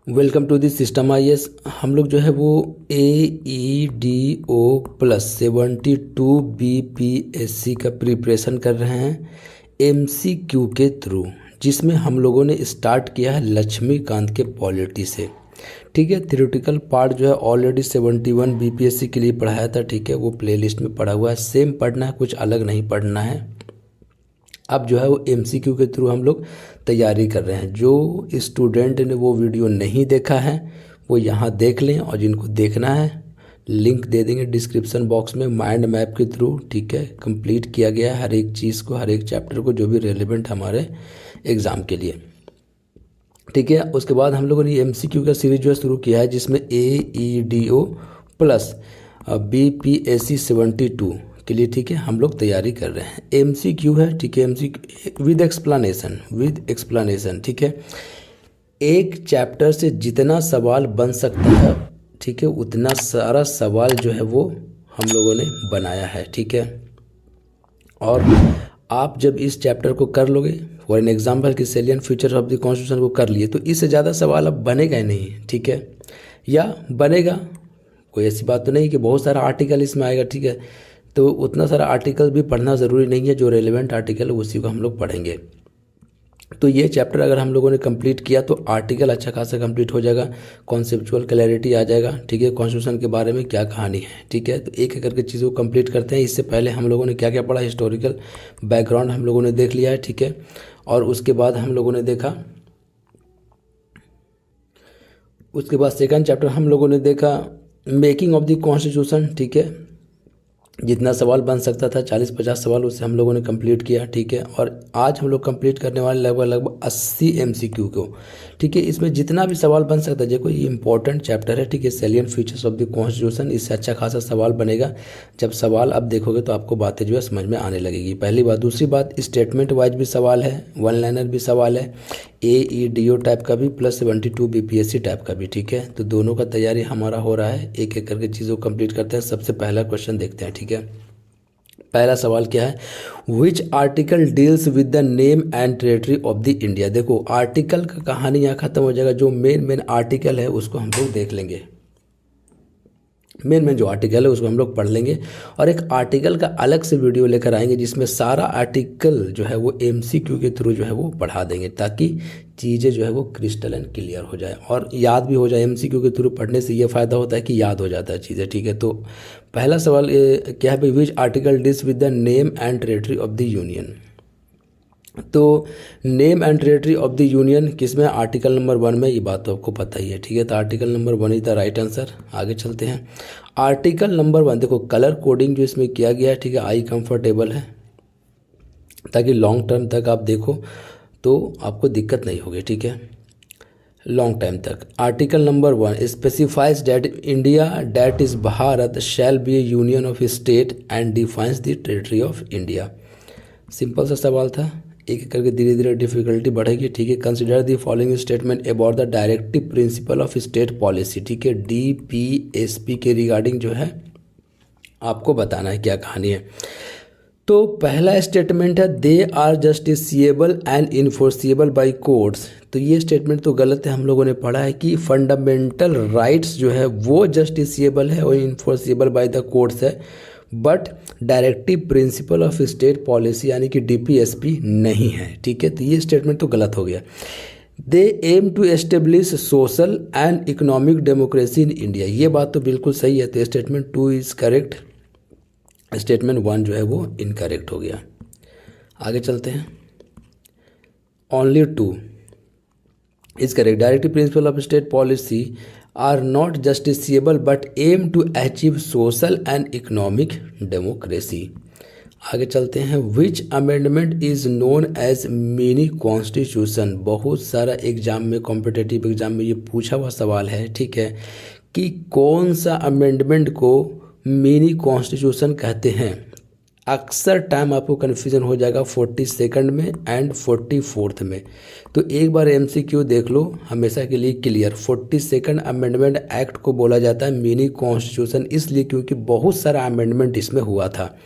Welcome to this system IAS. हम लोग जो है वो AEDO+72 BPSC का प्रिपरेशन कर रहे हैं MCQ के थ्रू, जिसमें हम लोगों ने स्टार्ट किया है लक्ष्मीकांत के पॉलिटी से। ठीक है, थ्योरेटिकल पार्ट जो है ऑलरेडी 71 BPSC के लिए पढ़ाया था। ठीक है, वो प्लेलिस्ट में पढ़ा हुआ है, सेम पढ़ना है, कुछ अलग नहीं पढ़ना है। अब जो है वो MCQ के थ्रू हम लोग तैयारी कर रहे हैं। जो स्टूडेंट ने वो वीडियो नहीं देखा है वो यहाँ देख लें, और जिनको देखना है लिंक दे देंगे डिस्क्रिप्शन बॉक्स में माइंड मैप के थ्रू। ठीक है, कंप्लीट किया गया है हर एक चीज़ को, हर एक चैप्टर को, जो भी रेलिवेंट हमारे एग्ज़ाम के लिए। ठीक है, उसके बाद हम लोगों ने MCQ का सीरीज जो है शुरू किया है, जिसमें AEDO+BPSC 72 के लिए ठीक है हम लोग तैयारी कर रहे हैं। MCQ है, ठीक है, MCQ विद एक्सप्लेनेशन। ठीक है, एक चैप्टर से जितना सवाल बन सकता है, ठीक है, उतना सारा सवाल जो है वो हम लोगों ने बनाया है। ठीक है, और आप जब इस चैप्टर को कर लोगे, फॉर एन एग्जाम्पल कि salient feature of the constitution को कर लिए, तो इससे ज़्यादा सवाल अब बनेगा ही नहीं। ठीक है, या बनेगा, कोई ऐसी बात तो नहीं कि बहुत सारा आर्टिकल इसमें आएगा। ठीक है, तो उतना सारा आर्टिकल भी पढ़ना ज़रूरी नहीं है, जो रेलिवेंट आर्टिकल है उसी को हम लोग पढ़ेंगे। तो ये चैप्टर अगर हम लोगों ने कंप्लीट किया तो आर्टिकल अच्छा खासा कंप्लीट हो जाएगा, कॉन्सेप्चुअल क्लैरिटी आ जाएगा। ठीक है, कॉन्स्टिट्यूशन के बारे में क्या कहानी है। ठीक है, तो एक एक करके चीज़ों को कंप्लीट करते हैं। इससे पहले हम लोगों ने क्या क्या पढ़ा, हिस्टोरिकल बैकग्राउंड हम लोगों ने देख लिया है। ठीक है, और उसके बाद हम लोगों ने देखा, उसके बाद सेकंड चैप्टर हम लोगों ने देखा मेकिंग ऑफ द कॉन्स्टिट्यूशन। ठीक है, जितना सवाल बन सकता था 40-50 सवाल, उससे हम लोगों ने कंप्लीट किया। ठीक है, और आज हम लोग कंप्लीट करने वाले लगभग 80 MCQ को। ठीक है, इसमें जितना भी सवाल बन सकता है, देखो ये इंपॉर्टेंट चैप्टर है। ठीक है, salient features of the constitution, इससे अच्छा खासा सवाल बनेगा। जब सवाल अब देखोगे तो आपको बातें जो है समझ में आने लगेगी, पहली बात। दूसरी बात, स्टेटमेंट वाइज भी सवाल है, वन लाइनर भी सवाल है, AEDO टाइप का भी, +72 BPSC टाइप का भी। ठीक है, तो दोनों का तैयारी हमारा हो रहा है, एक एक करके चीज़ों को कंप्लीट करते हैं। सबसे पहला क्वेश्चन देखते हैं। ठीक है, पहला सवाल क्या है, which article deals with the name and territory of the India. देखो आर्टिकल का कहानी यहाँ खत्म हो जाएगा, जो मेन आर्टिकल है उसको हम लोग देख लेंगे। मेन जो आर्टिकल है उसको हम लोग पढ़ लेंगे, और एक आर्टिकल का अलग से वीडियो लेकर आएंगे जिसमें सारा आर्टिकल जो है वो MCQ के थ्रू जो है वो पढ़ा देंगे, ताकि चीज़ें जो है वो क्रिस्टल एंड क्लियर हो जाए और याद भी हो जाए। MCQ के थ्रू पढ़ने से ये फ़ायदा होता है कि याद हो जाता है चीज़ें। ठीक है, तो पहला सवाल क्या है भाई, which article deals with the name and territory of the union. तो name and territory of the union किसमें, आर्टिकल नंबर 1 में, ये बात तो आपको पता ही है। ठीक है, तो article number 1 is the right answer. आगे चलते हैं। आर्टिकल नंबर 1, देखो कलर कोडिंग जो इसमें किया गया है, ठीक है, आई कंफर्टेबल है, ताकि लॉन्ग टर्म तक आप देखो तो आपको दिक्कत नहीं होगी। ठीक है, लॉन्ग टाइम तक। Article number 1 specifies that India that is Bharat shall be A union of state and defines the territory of India. Simple सा सवाल था, एक एक करके धीरे धीरे डिफिकल्टी बढ़ेगी। ठीक है, consider the following statement about the directive principle of state policy. ठीक है, DPSP के रिगार्डिंग जो है आपको बताना है क्या कहानी है। तो पहला स्टेटमेंट है, they are justiciable and enforceable by courts. तो ये स्टेटमेंट तो गलत है, हम लोगों ने पढ़ा है कि फंडामेंटल राइट्स जो है वो जस्टिसिएबल है और इन्फोर्सिएबल बाय द कोर्ट्स है, but directive principle of state policy यानी कि DPSP नहीं है। ठीक है, तो ये स्टेटमेंट तो गलत हो गया। They aim to establish social and economic democracy in India, ये बात तो बिल्कुल सही है, तो स्टेटमेंट 2 इज करेक्ट। स्टेटमेंट 1 जो है वो इनकरेक्ट हो गया। आगे चलते हैं। Only 2 is correct. Directive principle of state policy are not justiciable but aim to achieve social and economic democracy. आगे चलते हैं। Which amendment is known as mini constitution. बहुत सारा एग्जाम में, कॉम्पिटेटिव एग्जाम में ये पूछा हुआ सवाल है। ठीक है, कि कौन सा अमेंडमेंट को मिनी कॉन्स्टिट्यूशन कहते हैं। अक्सर टाइम आपको कन्फ्यूजन हो जाएगा 42nd में एंड 44th में, तो एक बार MCQ देख लो हमेशा के लिए क्लियर। 42nd अमेंडमेंट एक्ट को बोला जाता है मिनी कॉन्स्टिट्यूशन, इसलिए क्योंकि बहुत सारा अमेंडमेंट इसमें हुआ था।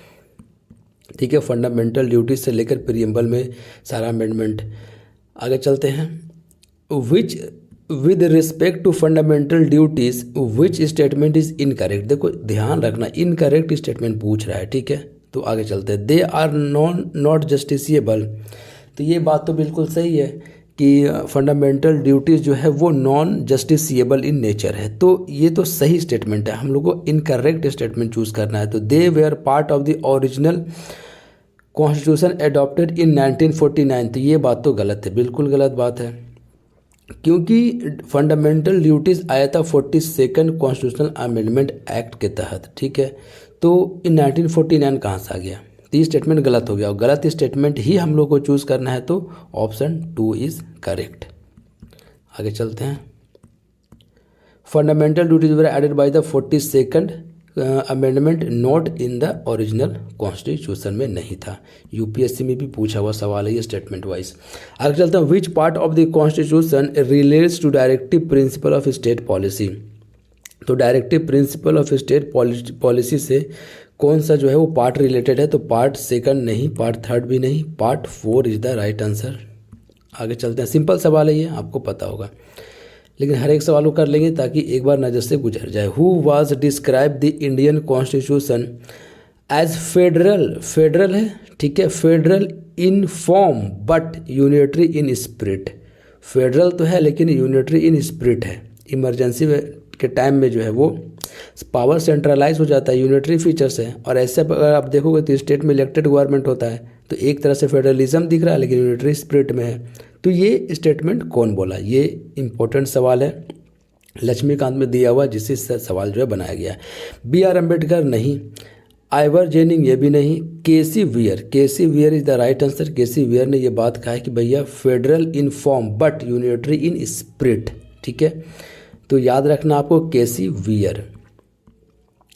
ठीक है, फंडामेंटल ड्यूटी से लेकर प्रीएम्बल में सारा अमेंडमेंट। आगे चलते हैं। Which with respect to fundamental duties which statement is incorrect. देखो ध्यान रखना, इनकरेक्ट स्टेटमेंट पूछ रहा है, ठीक है। तो आगे चलते हैं। They are not justiciable. तो ये बात तो बिल्कुल सही है कि फंडामेंटल ड्यूटीज़ जो है वो नॉन जस्टिसिएबल इन नेचर है। तो ये तो सही स्टेटमेंट है, हम लोग को इनकरेक्ट स्टेटमेंट चूज करना है। तो they were part of the original constitution adopted in 1949। तो ये बात तो गलत है, बिल्कुल गलत बात है, क्योंकि फंडामेंटल ड्यूटीज़ आया था 42nd कॉन्स्टिट्यूशनल अमेंडमेंट एक्ट के तहत, ठीक है। तो इन 1949 कहाँ से आ गया? तो ये स्टेटमेंट गलत हो गया, और गलत स्टेटमेंट ही हम लोग को चूज़ करना है। तो ऑप्शन 2 इज़ करेक्ट। आगे चलते हैं। Fundamental duties were added by the 42nd amendment not in the original constitution में नहीं था। यूपीएससी में भी पूछा हुआ सवाल है ये स्टेटमेंट वाइज। आगे चलते हैं। Which part of the constitution relates to directive principle of state policy. तो directive principle of state policy से कौन सा जो है वो पार्ट रिलेटेड है? तो पार्ट 2 नहीं, पार्ट 3 भी नहीं, part 4 is the right answer. आगे चलते हैं। सिंपल सवाल है ये, आपको पता होगा, लेकिन हर एक सवाल को कर लेंगे ताकि एक बार नज़र से गुजर जाए। Who was describe the Indian constitution as federal. Federal है, ठीक है, federal in form but unitary in spirit. Federal तो है लेकिन यूनिटरी इन स्पिरिट है। इमरजेंसी के टाइम में जो है वो पावर सेंट्रलाइज हो जाता है, यूनिटरी फीचर्स है। और ऐसे अगर आप देखोगे तो स्टेट में इलेक्टेड गवर्नमेंट होता है, तो एक तरह से फेडरलिज्म दिख रहा है लेकिन यूनिटरी स्पिरिट में है। तो ये स्टेटमेंट कौन बोला? ये इंपॉर्टेंट सवाल है, लक्ष्मीकांत में दिया हुआ, जिससे सवाल जो है बनाया गया है। बी आर अम्बेडकर नहीं, आइवर जेनिंग ये भी नहीं, KC Wheare. KC Wheare is the right answer. KC Wheare ने ये बात कहा है कि भैया federal in form but unitary in spirit, ठीक है। तो याद रखना आपको केसी वियर।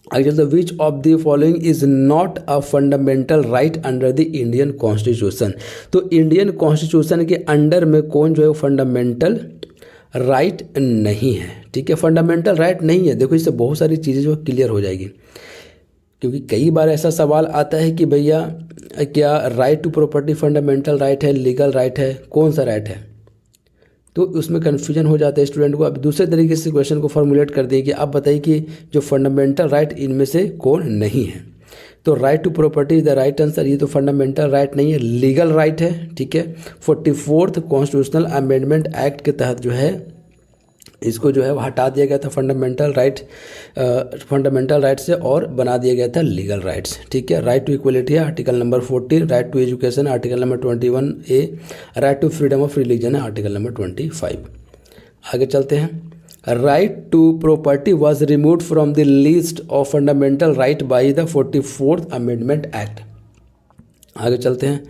आगे चलते, विच of the following is not a fundamental right under the Indian constitution. तो इंडियन कॉन्स्टिट्यूशन के अंडर में कौन जो है वो फंडामेंटल राइट नहीं है, ठीक है। फंडामेंटल राइट नहीं है, देखो इससे बहुत सारी चीज़ें जो क्लियर हो जाएगी, क्योंकि कई बार ऐसा सवाल आता है कि भैया क्या right to property fundamental right है, लीगल राइट है, कौन सा राइट है? तो उसमें कन्फ्यूजन हो जाता है स्टूडेंट को। अब दूसरे तरीके से क्वेश्चन को फॉर्मुलेट कर दें कि आप बताइए कि जो फंडामेंटल राइट इनमें से कौन नहीं है। तो right to property is the right answer. ये तो फंडामेंटल राइट नहीं है, लीगल राइट है, ठीक है। 44th कॉन्स्टिट्यूशनल अमेंडमेंट एक्ट के तहत जो है इसको जो है वो हटा दिया गया था फंडामेंटल राइट से, और बना दिया गया था लीगल राइट्स, ठीक है। राइट टू इक्वलिटी है article number 14, right to education article number 21A, right to freedom of religion है आर्टिकल नंबर 25। आगे चलते हैं। Right to property was removed from the list of fundamental right by the 44th amendment act. आगे चलते हैं।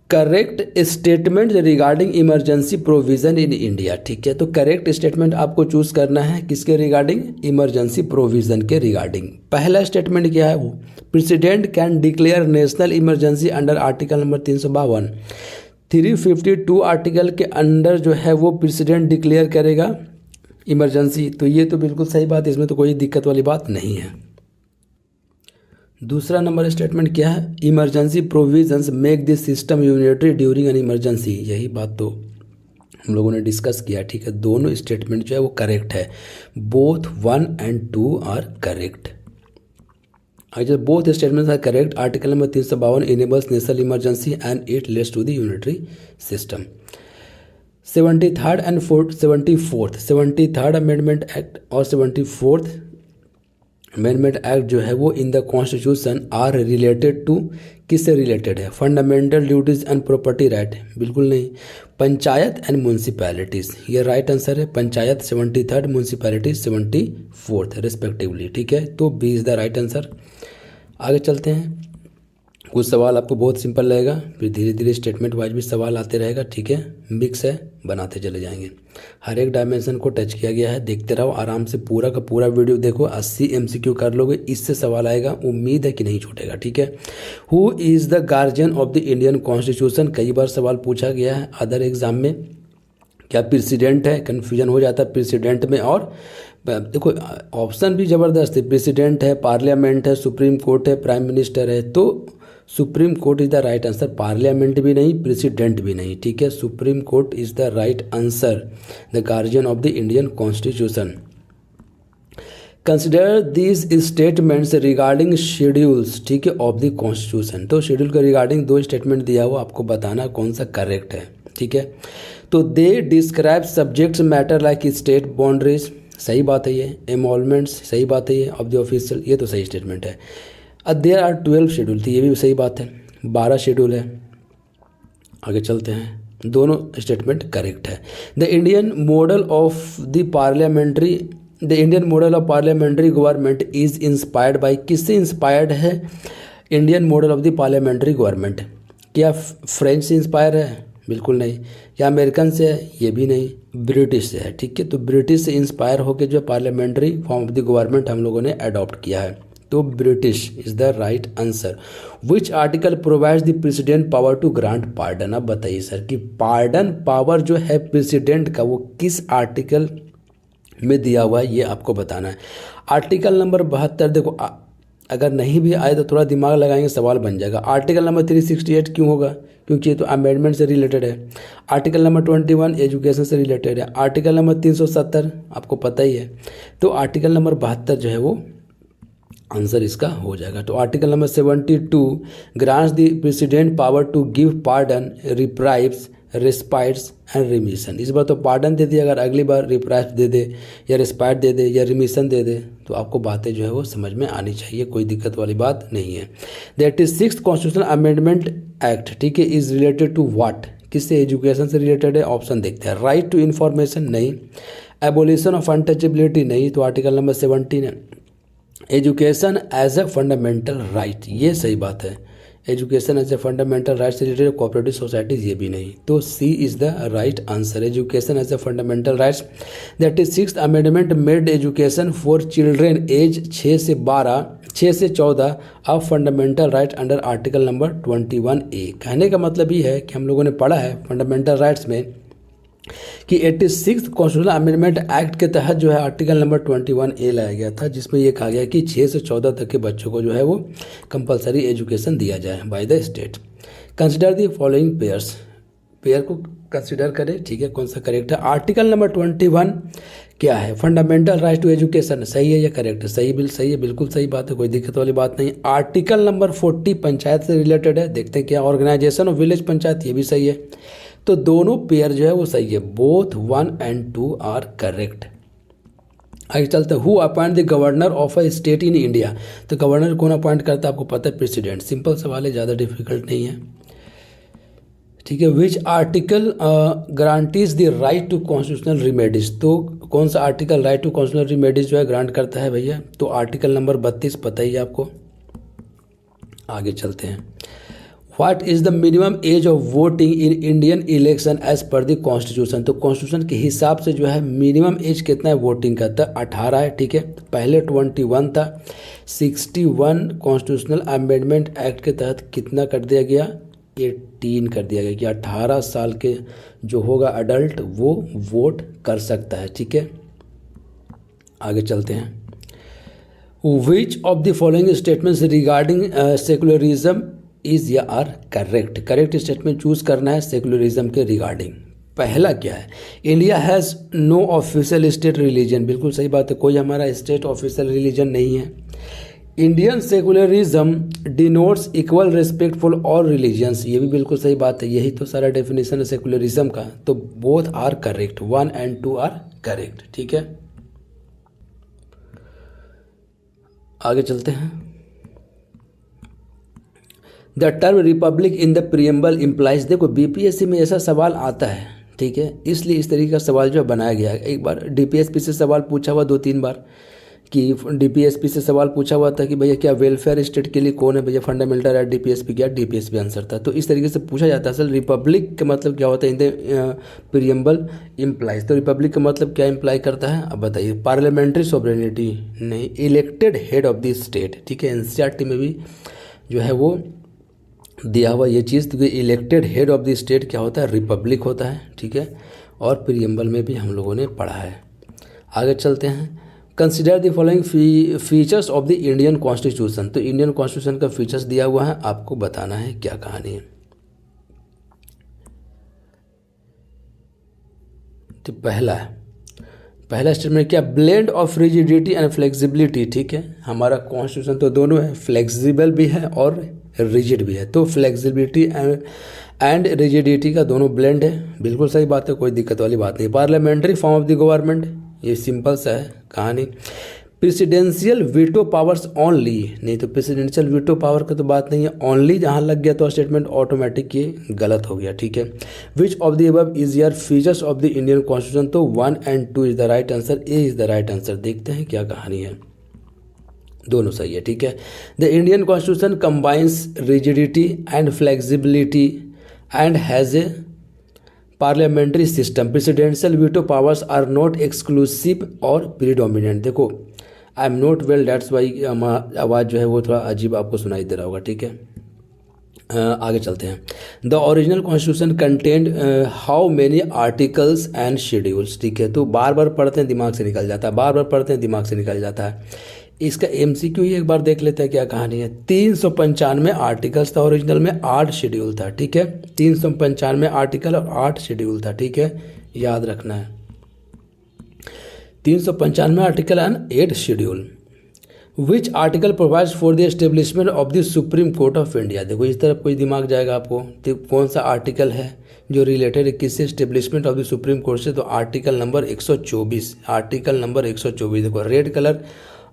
Correct statement regarding emergency provision in India, ठीक है। तो करेक्ट स्टेटमेंट आपको चूज करना है किसके रिगार्डिंग? इमरजेंसी प्रोविजन के रिगार्डिंग। पहला स्टेटमेंट क्या है वो? President can declare national emergency under article number 352। 352 article के अंडर जो है वो प्रेसिडेंट डिक्लेयर करेगा इमरजेंसी। तो ये तो बिल्कुल सही बात है, इसमें तो कोई दिक्कत वाली बात नहीं है। दूसरा नंबर स्टेटमेंट क्या है? Emergency provisions make this system unitary during an emergency. यही बात तो हम लोगों ने डिस्कस किया, ठीक है। दोनों स्टेटमेंट जो है वो करेक्ट है, बोथ 1 and 2 आर करेक्ट। जब both statements are correct, article number 352 enables national emergency and it leads to the unitary system. 73rd and 74th amendment act और 74th अमेंडमेंट एक्ट जो है वो in the constitution are related to, किससे related है? Fundamental duties and property right, बिल्कुल नहीं। Panchayat and municipalities, ये right answer है। Panchayat 73rd, municipalities 74th respectively, ठीक है। तो B is the right answer. आगे चलते हैं। कुछ सवाल आपको बहुत सिंपल लगेगा, फिर धीरे धीरे स्टेटमेंट वाइज भी सवाल आते रहेगा, ठीक है। मिक्स है, बनाते चले जाएंगे। हर एक डायमेंशन को टच किया गया है, देखते रहो आराम से, पूरा का पूरा वीडियो देखो। 80 MCQ कर लोगे, इससे सवाल आएगा, उम्मीद है कि नहीं छूटेगा, ठीक है। Who is the guardian of the Indian constitution, कई बार सवाल पूछा गया है अदर एग्जाम में। क्या प्रेसिडेंट है? कन्फ्यूजन हो जाता है प्रेसिडेंट में, और देखो ऑप्शन भी ज़बरदस्त है, प्रेसिडेंट है, पार्लियामेंट है, सुप्रीम कोर्ट है, प्राइम मिनिस्टर है। तो supreme court is the right answer, parliament भी नहीं, प्रेसिडेंट भी नहीं, ठीक है। Supreme court is the right answer, the guardian of the Indian constitution. Consider these statements regarding schedules, ठीक है, ऑफ द कॉन्स्टिट्यूशन। तो शेड्यूल के रिगार्डिंग दो स्टेटमेंट दिया हुआ, आपको बताना कौन सा करेक्ट है, ठीक है। तो they describe subjects matter like state boundaries, सही बात है ये। एमोलमेंट्स, सही बात है ये। ऑफ द ऑफिशियल, ये तो सही स्टेटमेंट है। देयर आर 12 शेड्यूल थी, ये भी सही बात है। 12 शेड्यूल है। आगे चलते हैं, दोनों स्टेटमेंट करेक्ट है। The Indian model of parliamentary government is inspired by, किससे इंस्पायर्ड है Indian model of the parliamentary government? क्या फ्रेंच से इंस्पायर है? बिल्कुल नहीं। क्या अमेरिकन से है? ये भी नहीं। ब्रिटिश से है, ठीक है। तो ब्रिटिश से इंस्पायर होकर जो parliamentary form of the government हम लोगों ने अडॉप्ट किया है, तो British is the right answer. Which article provides the president power to grant pardon? अब बताइए सर कि पार्डन पावर जो है प्रेसिडेंट का वो किस आर्टिकल में दिया हुआ है, ये आपको बताना है। आर्टिकल नंबर 72, देखो अगर नहीं भी आए तो थोड़ा दिमाग लगाएंगे, सवाल बन जाएगा। आर्टिकल नंबर 368 क्यों होगा? क्योंकि ये तो अमेंडमेंट से रिलेटेड है। आर्टिकल नंबर 21 एजुकेशन से रिलेटेड है। आर्टिकल नंबर 370 आपको पता ही है। तो आर्टिकल नंबर 72 जो है वो आंसर इसका हो जाएगा। तो article number 72 grants the president power to give pardon, reprieves, respites and remission. इस बार तो पार्डन दे दिया, अगर अगली बार रिप्राइव्स दे दे या रिस्पाइट दे दे या रिमिशन दे दे तो आपको बातें जो है वो समझ में आनी चाहिए, कोई दिक्कत वाली बात नहीं है। The 86th constitutional amendment act, ठीक है, इज रिलेटेड टू व्हाट? किससे? एजुकेशन से रिलेटेड है। ऑप्शन देखते हैं। राइट टू इन्फॉर्मेशन, नहीं। एबोलिशन ऑफ अनटचेबिलिटी, नहीं, तो आर्टिकल नंबर 17 है। Education as a fundamental right, ये सही बात है। Education as a fundamental right से रिलेटेड कोऑपरेटिव सोसाइटीज, ये भी नहीं, तो C is the right answer. Education as a fundamental rights. That is 6th amendment made education for children as 6 से 14 a fundamental right under article number 21A। कहने का मतलब ये है कि हम लोगों ने पढ़ा है फंडामेंटल राइट्स में कि 86th कॉन्स्टिट्यूशनल अमेंडमेंट एक्ट के तहत जो है आर्टिकल नंबर 21A लाया गया था, जिसमें ये कहा गया कि 6 से 14 तक के बच्चों को जो है वो कंपलसरी एजुकेशन दिया जाए by the state. Consider the following pairs, pair को कंसिडर करें, ठीक है, कौन सा करेक्ट है। आर्टिकल नंबर 21 क्या है? फंडामेंटल राइट टू एजुकेशन, सही है या करेक्ट है? सही है, बिल्कुल सही बात है, कोई दिक्कत वाली बात नहीं। आर्टिकल नंबर 40 पंचायत से रिलेटेड है, देखते हैं क्या। ऑर्गेनाइजेशन ऑफ विलेज पंचायत, ये भी सही है। तो दोनों पेयर जो है वो सही है, बोथ 1 and 2 आर करेक्ट। आगे चलते हैं। Who appoint the governor of a state in India? तो गवर्नर कौन अपॉइंट करता है? आपको पता है, प्रेसिडेंट। सिंपल सवाल है, ज़्यादा डिफिकल्ट नहीं है, ठीक है। Which article guarantees the right to constitutional remedies? तो कौन सा article right to constitutional remedies जो है ग्रांट करता है भैया? तो आर्टिकल नंबर 32 पता ही है आपको। आगे चलते हैं। What is the minimum age of voting in Indian election as पर द कॉन्स्टिट्यूशन? तो कॉन्स्टिट्यूशन के हिसाब से जो है मिनिमम एज कितना है वोटिंग का? तो 18 है, ठीक है। पहले 21 था। 61 कॉन्स्टिट्यूशनल अमेंडमेंट एक्ट के तहत कितना कर दिया गया? 18 कर दिया गया कि 18 साल के जो होगा अडल्ट वो वोट कर सकता है, ठीक है। आगे चलते हैं। Which of the following statements regarding secularism is या are correct? Correct statement choose करना है सेकुलरिज्म के रिगार्डिंग। पहला क्या है? India has no official state religion, बिल्कुल सही बात है, कोई हमारा स्टेट ऑफिशियल रिलीजन नहीं है। Indian secularism denotes equal respect for all religions, ये भी बिल्कुल सही बात है, यही तो सारा डेफिनेशन है सेकुलरिज्म का। तो both are correct, 1 and 2 are correct, ठीक है। आगे चलते हैं। The term republic in the preamble implies, देखो बीपीएससी में ऐसा सवाल आता है, ठीक है, इसलिए इस तरीके का सवाल जो बनाया गया है। एक बार डीपीएसपी से सवाल पूछा हुआ 2-3 बार कि डीपीएसपी से सवाल पूछा हुआ था कि भैया क्या वेलफेयर स्टेट के लिए कौन है भैया फंडामेंटल राइट? डीपीएसपी क्या? डीपीएसपी आंसर था। तो इस तरीके से पूछा जाता है। असल रिपब्लिक का मतलब क्या होता है? इन द प्रियम्बल इम्प्लाइज, तो रिपब्लिक का मतलब क्या इम्प्लाई करता है? अब बताइए। पार्लियामेंट्री सोवरेनिटी नहीं, elected head of the state, ठीक है। एनसीईआरटी में भी जो है वो दिया हुआ ये चीज़, क्योंकि elected head of the state क्या होता है? रिपब्लिक होता है, ठीक है। और प्रियम्बल में भी हम लोगों ने पढ़ा है। आगे चलते हैं। Consider the following features of the Indian constitution. तो इंडियन कॉन्स्टिट्यूशन का फीचर्स दिया हुआ है, आपको बताना है क्या कहानी है। तो पहला स्टेटमेंट क्या, blend of rigidity and flexibility. ठीक है, हमारा कॉन्स्टिट्यूशन तो दोनों है, फ्लेक्सिबल भी है और रिजिड भी है। तो फ्लेक्सिबिलिटी एंड रिजिडिटी का दोनों ब्लेंड है, बिल्कुल सही बात है, कोई दिक्कत वाली बात नहीं। Parliamentary form of the government, ये सिंपल सा है कहानी। प्रेसिडेंशियल वीटो पावर्स ओनली, नहीं तो प्रेसिडेंशियल वीटो पावर का तो बात नहीं है, ओनली जहाँ लग गया तो स्टेटमेंट ऑटोमेटिक ये गलत हो गया। ठीक है, विच of the above is your features of the Indian constitution. तो 1 and 2 is the right answer, A is the right answer. देखते हैं क्या कहानी है, दोनों सही है। ठीक है, the Indian constitution combines rigidity and flexibility and has a parliamentary system. Presidential veto powers are not exclusive और प्रीडोमिनेंट। देखो I am not well, that's why आवाज़ जो है वो थोड़ा अजीब आपको सुनाई दे रहा होगा। ठीक है, आगे चलते हैं। The original constitution contained how many articles and schedules. ठीक है, तो बार बार पढ़ते हैं दिमाग से निकल जाता है, बार बार पढ़ते हैं दिमाग से निकल जाता है। इसका MCQ ही एक बार देख लेते हैं क्या कहानी है। 395 आर्टिकल्स था ओरिजिनल में, 8 शेड्यूल था। ठीक है, 395 आर्टिकल और 8 शेड्यूल था। ठीक है, याद रखना है, 395 article and 8 schedule. Which article provides for the establishment of the supreme court of India. देखो इस तरफ कोई दिमाग जाएगा आपको, तो कौन सा आर्टिकल है जो रिलेटेड है किससे, establishment of the supreme court से। तो आर्टिकल नंबर 124, आर्टिकल नंबर 124। देखो रेड कलर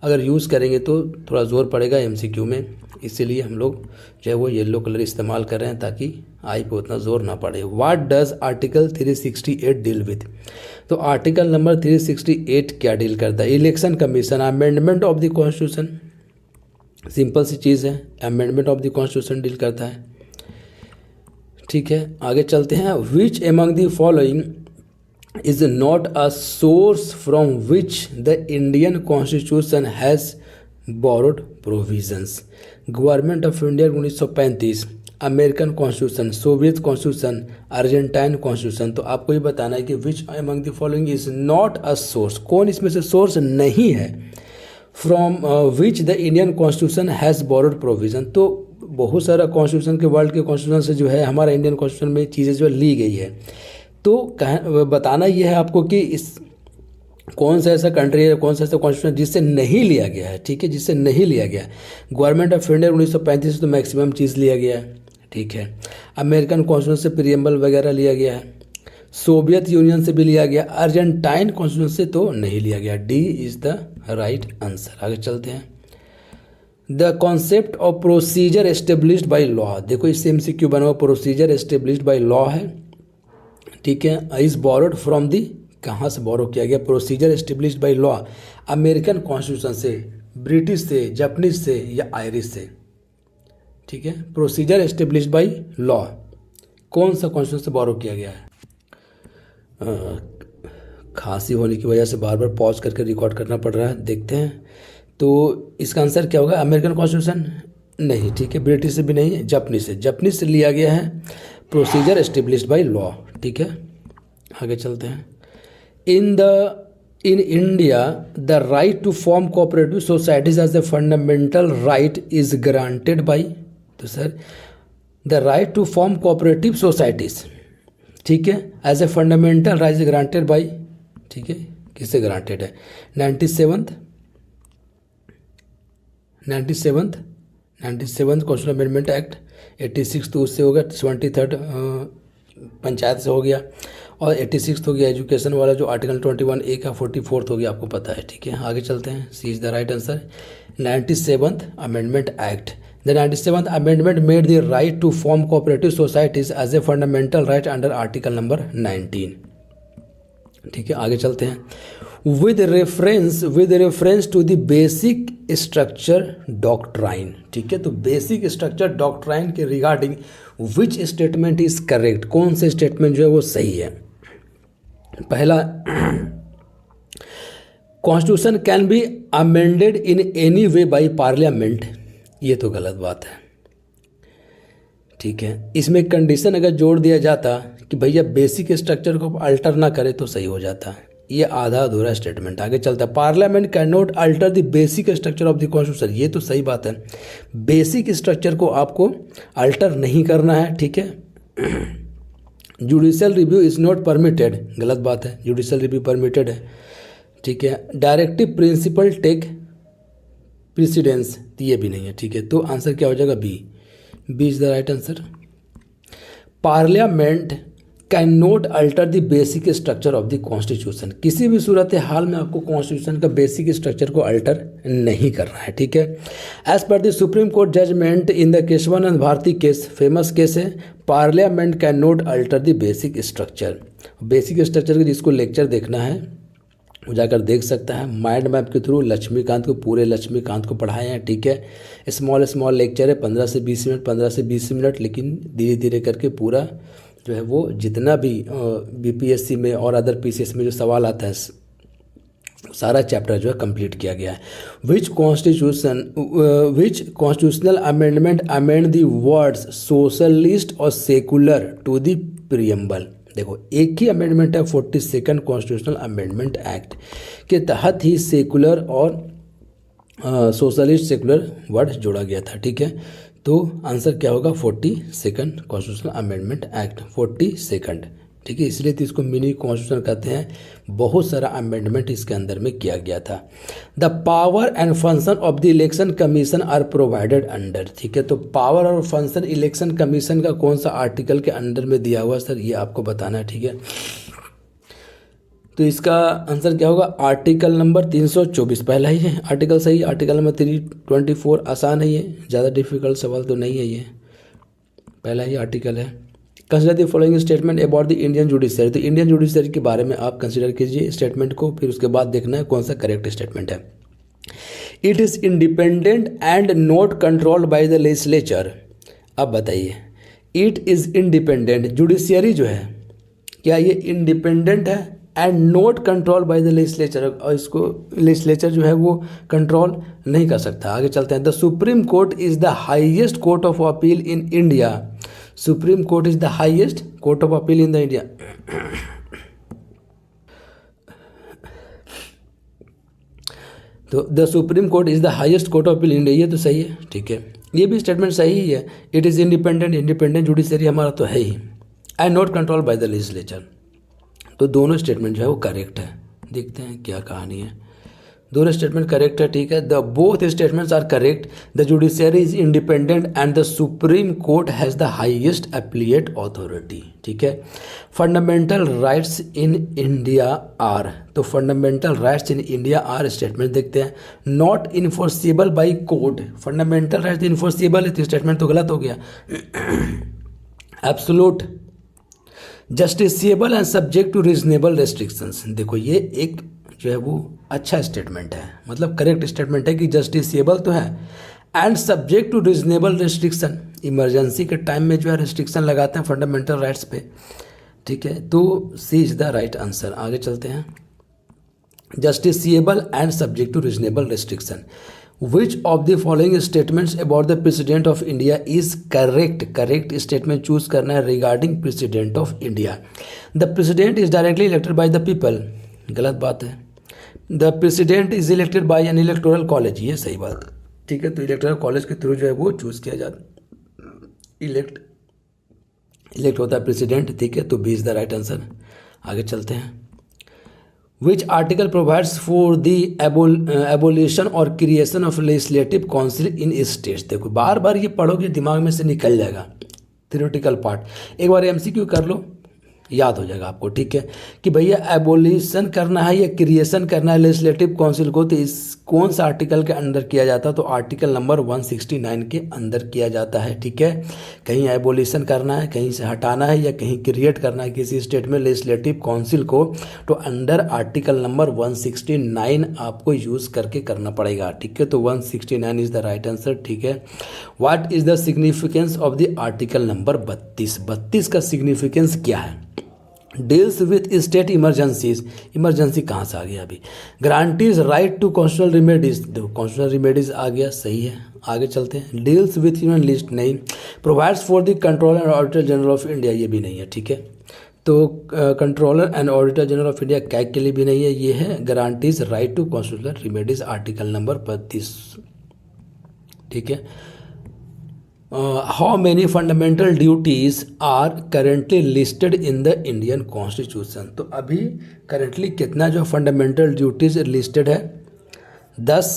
अगर यूज़ करेंगे तो थोड़ा ज़ोर पड़ेगा MCQ में, इसीलिए हम लोग जो है वो येलो कलर इस्तेमाल कर रहे हैं ताकि आई पे उतना ज़ोर ना पड़े। What does article 368 deal with. तो आर्टिकल नंबर 368 क्या डील करता है, election commission, amendment of the constitution, simple सी चीज़ है, amendment of the constitution deal करता है। ठीक है, आगे चलते हैं। Which among the following is not a source from which the Indian Constitution has borrowed provisions। Government of India 1935, American constitution, Soviet constitution, Argentine constitution. तो आपको ये बताना है कि which among the following is not a source, कौन इसमें से source नहीं है, from which the Indian constitution has borrowed provision. तो बहुत सारा कॉन्स्टिट्यूशन के, वर्ल्ड के कॉन्स्टिट्यूशन से जो है हमारा इंडियन कॉन्स्टिट्यूशन में चीज़ें जो ली गई है। तो बताना यह है आपको कि इस कौन सा ऐसा कंट्री है, कौन सा ऐसा कॉन्स्टिट्यूशन जिससे नहीं लिया गया है। ठीक है, जिससे नहीं लिया गया। गवर्नमेंट ऑफ इंडिया 1935 से तो मैक्सिमम चीज़ लिया गया है। ठीक है, अमेरिकन कॉन्स्टिट्यूशन से प्रीएम्बल वगैरह लिया गया है, सोवियत यूनियन से भी लिया गया, अर्जेंटाइन कॉन्स्टिट्यूशन से तो नहीं लिया गया। D is the right answer. आगे चलते हैं। The concept of procedure established by law. देखो इससे MCQ बना हुआ, प्रोसीजर एस्टेब्लिश्ड बाई लॉ है। ठीक है, इज बोरोड फ्रॉम दी, कहाँ से बोरो किया गया, procedure established by law, American constitution से, ब्रिटिश से, जापानीज से या आयरिश से। ठीक है, प्रोसीजर एस्टेब्लिश्ड बाई लॉ कौन सा कॉन्स्टिट्यूशन से बोरो किया गया है। खांसी होने की वजह से बार बार पॉज करके रिकॉर्ड करना पड़ रहा है, देखते हैं। तो इसका आंसर क्या होगा, अमेरिकन कॉन्स्टिट्यूशन नहीं। ठीक है, ब्रिटिश से भी नहीं है, जापानीज से लिया गया है, प्रोसीजर एस्टेब्लिश्ड बाई लॉ। ठीक है, आगे चलते हैं। In India the right to form cooperative societies as a fundamental right is granted by. तो sir the right to form cooperative societies, ठीक है, as a fundamental right is granted by. ठीक है, किससे ग्रांटेड है, 97th कॉन्स्टिट्यूशन अमेंडमेंट एक्ट, 86 तो उससे हो गया, 73rd पंचायत से हो गया, और 86 हो गया एजुकेशन वाला जो आर्टिकल 21A का 44th हो गया, आपको पता है। ठीक है, आगे चलते हैं। C is the right answer, 97th amendment act. The 97th amendment made the right to form cooperative societies as a fundamental right under article number 19। ठीक है, आगे चलते हैं। With reference to the basic structure doctrine. ठीक है, तो basic structure doctrine के regarding which statement is correct, कौन से स्टेटमेंट जो है वो सही है। पहला, constitution can be amended in any way by parliament, ये तो गलत बात है। ठीक है, इसमें कंडीशन अगर जोड़ दिया जाता कि भैया बेसिक स्ट्रक्चर को अल्टर ना करे तो सही हो जाता है। ये आधा अधूरा स्टेटमेंट। आगे चलता है, parliament can not alter the basic structure of the constitution. ये तो सही बात है, बेसिक स्ट्रक्चर को आपको अल्टर नहीं करना है, ठीक है। Judicial review is not permitted, गलत बात है, जुडिशियल रिव्यू परमिटेड है, ठीक है। डायरेक्टिव प्रिंसिपल टेक प्रेसिडेंस, ये भी नहीं है, ठीक है। तो आंसर क्या हो जाएगा, B is the right answer. Parliament can not alter the basic structure of the constitution. किसी भी सूरत हाल में आपको कॉन्स्टिट्यूशन का बेसिक स्ट्रक्चर को अल्टर नहीं करना है, ठीक है। एज पर the supreme court judgement in the Kesavananda Bharati case, famous case है, parliament can not alter the basic structure. Basic structure के जिसको लेक्चर देखना है वो जाकर देख सकता है, माइंड मैप के थ्रू लक्ष्मीकांत को, पूरे लक्ष्मीकांत को पढ़ाए हैं, ठीक है। स्मॉल लेक्चर है, 15 से 20 मिनट, लेकिन धीरे धीरे करके पूरा जो है वो जितना भी बीपीएससी में और अदर पीसीएस में जो सवाल आता है सारा चैप्टर जो है कंप्लीट किया गया है। Which constitutional amendment amend the words socialist और सेकुलर टू द प्रीएम्बल। देखो एक ही अमेंडमेंट है, 42nd कॉन्स्टिट्यूशनल अमेंडमेंट एक्ट के तहत ही सेकुलर और सोशलिस्ट सेकुलर वर्ड जोड़ा गया था, ठीक है। तो आंसर क्या होगा, 42nd constitutional amendment act, 42nd, ठीक है। इसलिए तो इसको मिनी कॉन्स्टिट्यूशन कहते हैं, बहुत सारा अमेंडमेंट इसके अंदर में किया गया था। The power and function of the election commission are provided under, ठीक है। तो पावर और फंक्शन इलेक्शन कमीशन का कौन सा आर्टिकल के अंडर में दिया हुआ सर, ये आपको बताना है, ठीक है। तो इसका आंसर क्या होगा, आर्टिकल नंबर 324, पहला ही है आर्टिकल सही। आर्टिकल नंबर 324 आसान है, ये ज़्यादा डिफिकल्ट सवाल तो नहीं है, ये पहला ही आर्टिकल है। Consider the following statement about the Indian judiciary. तो इंडियन जुडिशरी के बारे में आप कंसिडर कीजिए स्टेटमेंट को, फिर उसके बाद देखना है कौन सा करेक्ट स्टेटमेंट है। It is independent and not controlled by the legislature. अब बताइए, इट इज़ इंडिपेंडेंट, जुडिशियरी जो है क्या ये इंडिपेंडेंट है and not control by the legislature, और इसको लेजिस्लेचर जो है वो कंट्रोल नहीं कर सकता। आगे चलते हैं, the supreme court is the highest court of appeal in India. Supreme court is the highest court of appeal in the India. तो the supreme court is the highest court of appeal in India, ये तो सही है, ठीक है। ये भी statement सही ही है। इट इज़ इंडिपेंडेंट जुडिशरी हमारा तो है ही, and not control by the legislature. तो दोनों स्टेटमेंट जो है वो करेक्ट है। देखते हैं क्या कहानी है, दोनों स्टेटमेंट करेक्ट है, ठीक है। The both statements are correct. The judiciary is independent and the supreme court has the highest appellate authority, ठीक है। Fundamental rights in India are, तो fundamental rights in India are statement देखते हैं, not enforceable by court. Fundamental rights enforceable है तो statement तो गलत हो गया। Absolute, justiciable and subject to reasonable restrictions. देखो ये एक जो है वो अच्छा स्टेटमेंट है, मतलब करेक्ट स्टेटमेंट है कि जस्टिसेबल तो है and subject to reasonable restriction. Emergency के टाइम में जो है रेस्ट्रिक्शन लगाते हैं फंडामेंटल राइट्स पे, ठीक है। तो C is the right answer. आगे चलते हैं, justiciable and subject to reasonable restriction. Which of the following statements about the president of India is correct. Correct statement choose करना है regarding president of India. The president is directly elected by the people, गलत बात है। The president is elected by an electoral college, ये सही बात, ठीक है। तो इलेक्टोरल कॉलेज के थ्रू जो है वो चूज किया जाता, इलेक्ट होता है प्रेसिडेंट, ठीक है। तो B is the right answer. आगे चलते हैं, which article provides for the abolition और creation of legislative council in states. देखो बार बार ये पढ़ोगे दिमाग में से निकल जाएगा थ्योरेटिकल पार्ट, एक बार एमसीक्यू कर लो याद हो जाएगा आपको, ठीक है। कि भैया एबोलिशन करना है या क्रिएशन करना है लेजिस्लेटिव काउंसिल को, तो इस कौन सा आर्टिकल के अंदर किया जाता है, तो आर्टिकल नंबर 169 के अंदर किया जाता है, ठीक है। कहीं एबोलिशन करना है, कहीं से हटाना है, या कहीं क्रिएट करना है किसी स्टेट में लेजिस्लेटिव काउंसिल को, तो अंडर आर्टिकल नंबर 169 आपको यूज़ करके करना पड़ेगा, ठीक है। तो 169 इज द राइट आंसर, ठीक है। What is the significance of the article number 32 का सिग्निफिकेंस क्या है। Deals with state emergencies, emergency कहाँ से आ गया अभी। Guarantees right to constitutional remedies, देखो कॉन्स्टिट्यूशनल रेमेडीज आ गया, सही है। आगे चलते हैं, डील्स विथ ह्यूमन लिस्ट नहीं। Provides for the controller and auditor general of India, ये भी नहीं है, ठीक है। तो controller and auditor general of India CAG के लिए भी नहीं है, ये है guarantees right to constitutional remedies article number 32, ठीक है। How many fundamental duties are currently listed in the Indian constitution, तो अभी करेंटली कितना जो फंडामेंटल ड्यूटीज लिस्टेड है, 10,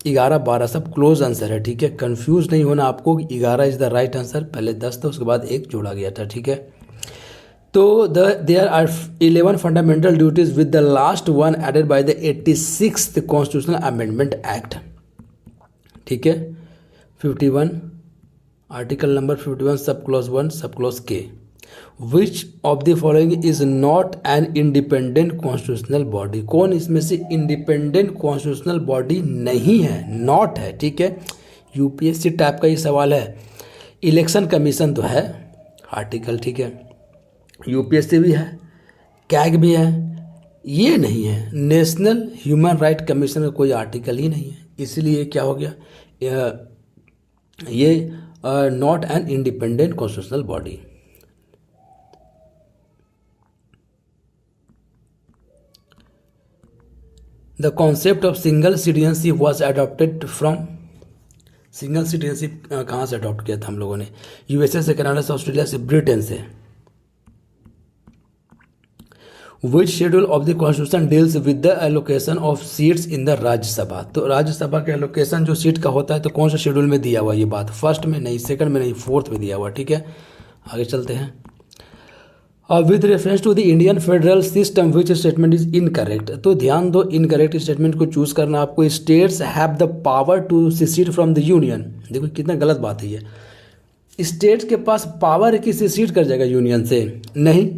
11, 12 सब क्लोज आंसर है, ठीक है। कंफ्यूज नहीं होना आपको, 11 इज द राइट आंसर, पहले 10 था उसके बाद 1 जोड़ा गया था, ठीक है। तो there are 11 fundamental duties with the last one added by the 86th constitutional amendment act, ठीक है। 51 article number 51 sub clause 1 sub clause के, विच of the following is not an independent constitutional body, कौन इसमें से इंडिपेंडेंट कॉन्स्टिट्यूशनल बॉडी नहीं है, not है, ठीक है। यूपीएससी टाइप का ये सवाल है। इलेक्शन कमीशन तो है आर्टिकल, ठीक है, यूपीएससी भी है, कैग भी है, ये नहीं है। नेशनल ह्यूमन राइट कमीशन का कोई आर्टिकल ही नहीं है, इसलिए क्या हो गया, ये not an independent constitutional body. The concept of single citizenship was adopted from, single citizenship कहाँ से अडॉप्ट किया था हम लोगों ने, यूएसए से, कनाडा से, ऑस्ट्रेलिया से, ब्रिटेन से। Which schedule of the constitution deals with the allocation of seats in the Rajya Sabha, तो राज्यसभा के एलोकेशन जो सीट का होता है तो कौन सा शेड्यूल में दिया हुआ, ये बात फर्स्ट में नहीं, सेकंड में नहीं, फोर्थ में दिया हुआ, ठीक है। आगे चलते हैं। With reference to the Indian federal system which statement is incorrect, तो ध्यान दो, इनकरेक्ट स्टेटमेंट को चूज करना आपको। States have the power to secede from the union, देखो कितना गलत बात है ये। स्टेट के पास पावर है कि सिसीड कर जाएगा यूनियन से, नहीं।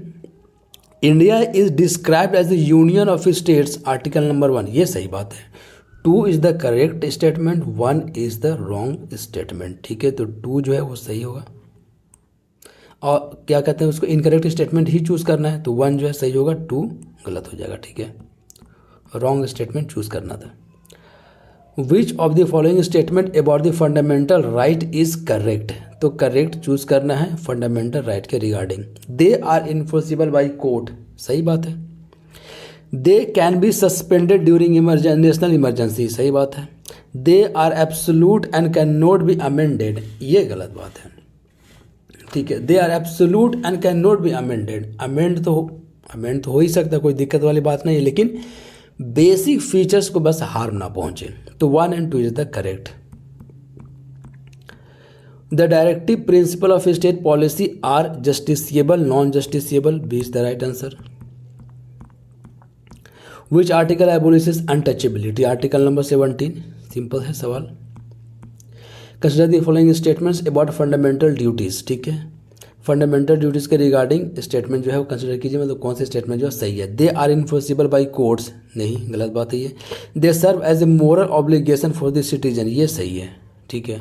India is described as the union of states, article number 1, ये सही बात है। 2 is the correct statement, 1 is the wrong statement, ठीक है। तो 2 जो है वो सही होगा, और क्या कहते हैं उसको, इनकरेक्ट स्टेटमेंट ही चूज करना है, तो 1 जो है सही होगा, 2 गलत हो जाएगा, ठीक है। रॉन्ग स्टेटमेंट चूज करना था। Which of the following statement about the fundamental right is correct, तो करेक्ट चूज करना है फंडामेंटल राइट के regarding. They are enforceable by court, सही बात है। They can be suspended during national emergency, सही बात है। They are absolute and can not be amended, ये गलत बात है, ठीक है। They are absolute and can not be amended, amend तो हो ही सकता है, कोई दिक्कत वाली बात नहीं है, लेकिन बेसिक फीचर्स को बस हार्म ना पहुंचे, तो 1 and 2 is the correct. The directive principle of state policy are justiciable, non justiciable, B is the right answer. Which article abolishes untouchability, article number 17, simple है सवाल। Consider the following statements about fundamental duties, ठीक है। Fundamental duties के regarding statement जो है वो consider कीजिए, मतलब कौन से स्टेटमेंट जो है सही है। They are enforceable by courts, नहीं, गलत बात है ये। They serve as a moral obligation for the citizen, ये सही है, ठीक है।